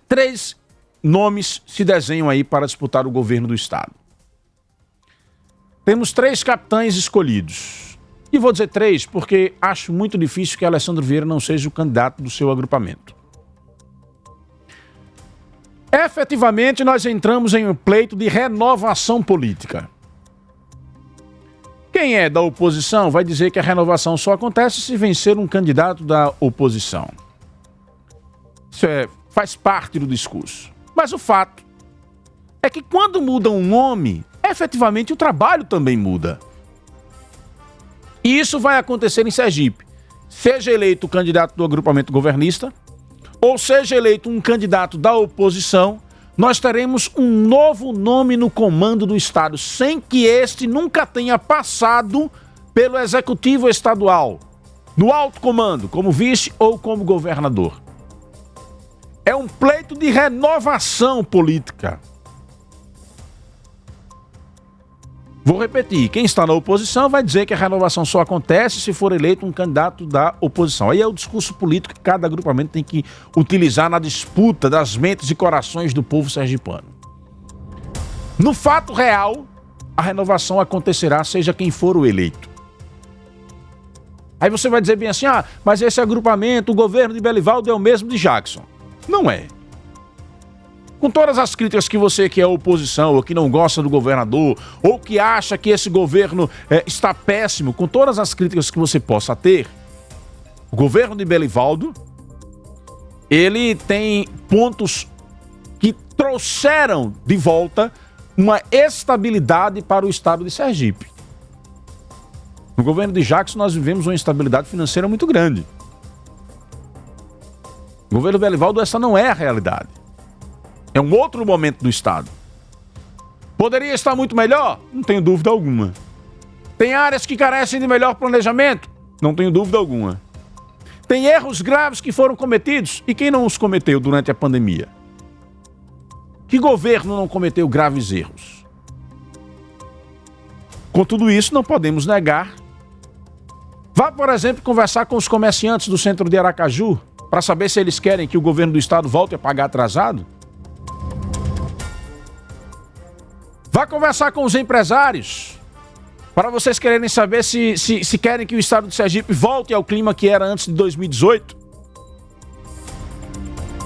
Três nomes se desenham aí para disputar o governo do estado. Temos 3 capitães escolhidos. E vou dizer 3 porque acho muito difícil que Alessandro Vieira não seja o candidato do seu agrupamento. Efetivamente, nós entramos em um pleito de renovação política. Quem é da oposição vai dizer que a renovação só acontece se vencer um candidato da oposição. Isso faz parte do discurso. Mas o fato é que quando muda um nome, efetivamente o trabalho também muda. E isso vai acontecer em Sergipe. Seja eleito o candidato do agrupamento governista, ou seja eleito um candidato da oposição, nós teremos um novo nome no comando do estado, sem que este nunca tenha passado pelo executivo estadual, no alto comando, como vice ou como governador. É um pleito de renovação política. Vou repetir, quem está na oposição vai dizer que a renovação só acontece se for eleito um candidato da oposição. Aí é o discurso político que cada agrupamento tem que utilizar na disputa das mentes e corações do povo sergipano. No fato real, a renovação acontecerá seja quem for o eleito. Aí você vai dizer bem assim, mas esse agrupamento, o governo de Belivaldo é o mesmo de Jackson. Não é. Com todas as críticas que você que é oposição, ou que não gosta do governador, ou que acha que esse governo está péssimo, com todas as críticas que você possa ter, o governo de Belivaldo, ele tem pontos que trouxeram de volta uma estabilidade para o estado de Sergipe. No governo de Jackson nós vivemos uma instabilidade financeira muito grande. No governo de Belivaldo essa não é a realidade. É um outro momento do estado. Poderia estar muito melhor? Não tenho dúvida alguma. Tem áreas que carecem de melhor planejamento? Não tenho dúvida alguma. Tem erros graves que foram cometidos? E quem não os cometeu durante a pandemia? Que governo não cometeu graves erros? Com tudo isso, não podemos negar. Vá, por exemplo, conversar com os comerciantes do centro de Aracaju para saber se eles querem que o governo do estado volte a pagar atrasado. Vá conversar com os empresários para vocês quererem saber se querem que o estado de Sergipe volte ao clima que era antes de 2018.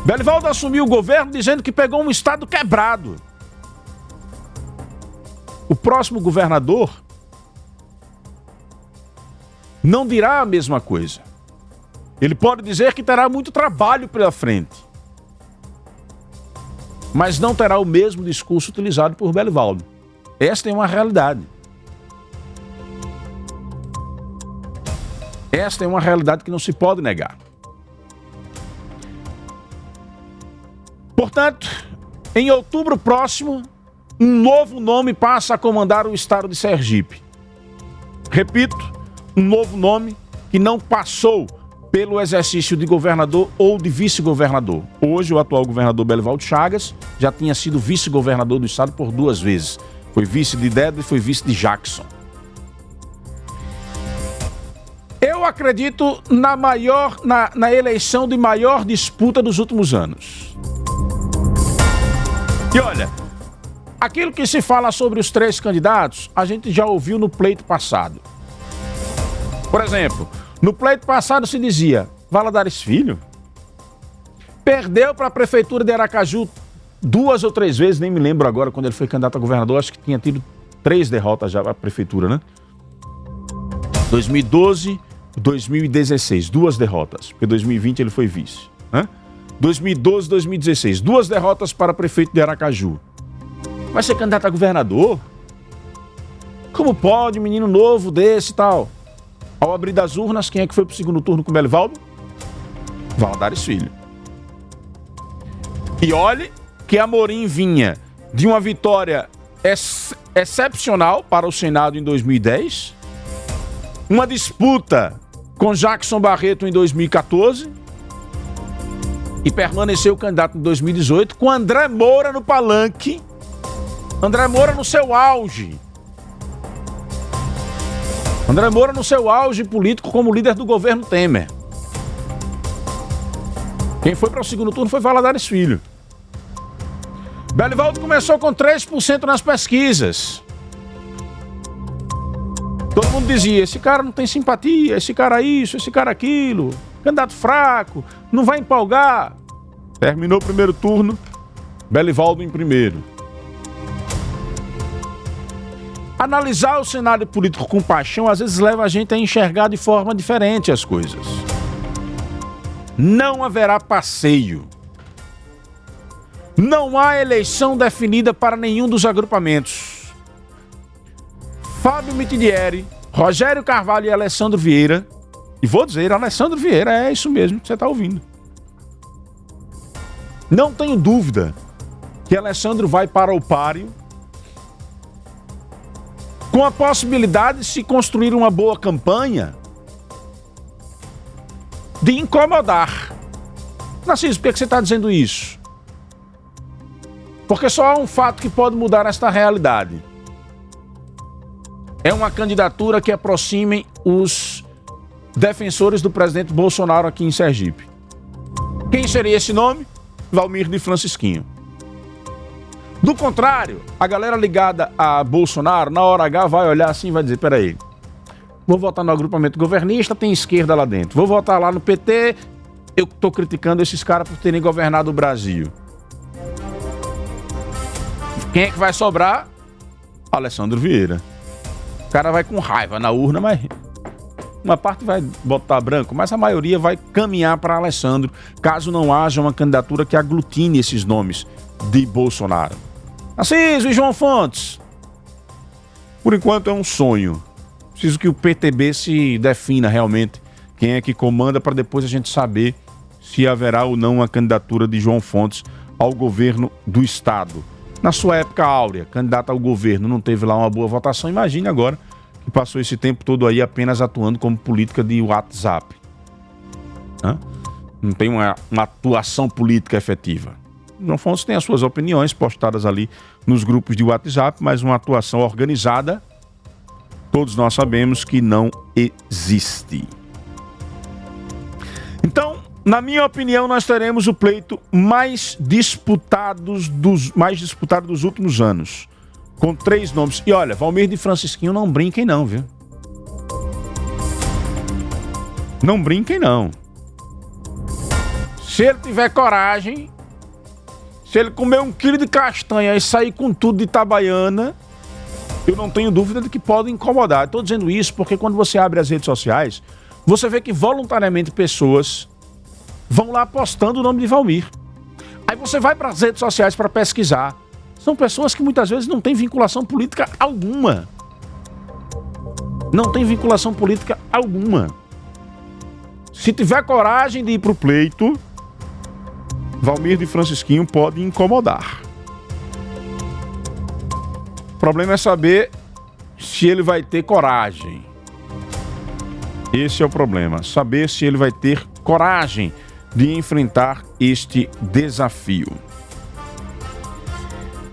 Belivaldo assumiu o governo dizendo que pegou um estado quebrado. O próximo governador não dirá a mesma coisa. Ele pode dizer que terá muito trabalho pela frente, mas não terá o mesmo discurso utilizado por Belivaldo. Esta é uma realidade. Esta é uma realidade que não se pode negar. Portanto, em outubro próximo, um novo nome passa a comandar o estado de Sergipe. Repito, um novo nome que não passou pelo exercício de governador ou de vice-governador. Hoje, o atual governador Belivaldo Chagas já tinha sido vice-governador do estado por 2 vezes. Foi vice de Dedo e foi vice de Jackson. Eu acredito na eleição de maior disputa dos últimos anos. E olha, aquilo que se fala sobre os 3 candidatos, a gente já ouviu no pleito passado. Por exemplo, no pleito passado se dizia, Valadares Filho perdeu para a prefeitura de Aracaju 2 ou 3 vezes, nem me lembro agora quando ele foi candidato a governador, acho que tinha tido 3 derrotas já para a prefeitura, né? 2012, 2016, 2 derrotas, porque 2020 ele foi vice, né? 2012, 2016, 2 derrotas para prefeito de Aracaju. Vai ser candidato a governador? Como pode, menino novo desse e tal? Ao abrir das urnas, quem é que foi para o segundo turno com o Belivaldo? Valadares Filho. E olhe que Amorim vinha de uma vitória excepcional para o Senado em 2010, uma disputa com Jackson Barreto em 2014 e permaneceu candidato em 2018 com André Moura no palanque, André Moura no seu auge. André Moura no seu auge político como líder do governo Temer. Quem foi para o segundo turno foi Valadares Filho. Belivaldo começou com 3% nas pesquisas. Todo mundo dizia, esse cara não tem simpatia, esse cara isso, esse cara aquilo, candidato fraco, não vai empolgar. Terminou o primeiro turno, Belivaldo em primeiro. Analisar o cenário político com paixão às vezes leva a gente a enxergar de forma diferente as coisas. Não haverá passeio. Não há eleição definida para nenhum dos agrupamentos. Fábio Mitidieri, Rogério Carvalho e Alessandro Vieira, e vou dizer, Alessandro Vieira, é isso mesmo que você está ouvindo. Não tenho dúvida que Alessandro vai para o páreo com a possibilidade de se construir uma boa campanha de incomodar. Narciso, por que você está dizendo isso? Porque só há um fato que pode mudar esta realidade. É uma candidatura que aproxime os defensores do presidente Bolsonaro aqui em Sergipe. Quem seria esse nome? Valmir de Francisquinho. Do contrário, a galera ligada a Bolsonaro, na hora H, vai olhar assim e vai dizer, peraí, vou votar no agrupamento governista, tem esquerda lá dentro. Vou votar lá no PT, eu estou criticando esses caras por terem governado o Brasil. Quem é que vai sobrar? Alessandro Vieira. O cara vai com raiva na urna, mas uma parte vai botar branco, mas a maioria vai caminhar para Alessandro, caso não haja uma candidatura que aglutine esses nomes de Bolsonaro. Narciso e João Fontes. Por enquanto é um sonho. Preciso que o PTB se defina realmente quem é que comanda para depois a gente saber se haverá ou não a candidatura de João Fontes ao governo do estado. Na sua época áurea, candidato ao governo, não teve lá uma boa votação. Imagine agora que passou esse tempo todo aí apenas atuando como política de WhatsApp. Não tem uma atuação política efetiva. João Fontes tem as suas opiniões postadas ali nos grupos de WhatsApp, mas uma atuação organizada, todos nós sabemos que não existe. Então, na minha opinião, nós teremos o pleito mais disputado dos últimos anos, com 3 nomes. E olha, Valmir de Francisquinho, não brinquem não, viu? Não brinquem não. Se ele tiver coragem, se ele comer 1 quilo de castanha e sair com tudo de Itabaiana, eu não tenho dúvida de que pode incomodar. Estou dizendo isso porque quando você abre as redes sociais, você vê que voluntariamente pessoas vão lá postando o nome de Valmir. Aí você vai para as redes sociais para pesquisar. São pessoas que muitas vezes não têm vinculação política alguma. Não tem vinculação política alguma. Se tiver coragem de ir para o pleito, Valmir de Francisquinho pode incomodar. O problema é saber se ele vai ter coragem. Esse é o problema. Saber se ele vai ter coragem de enfrentar este desafio.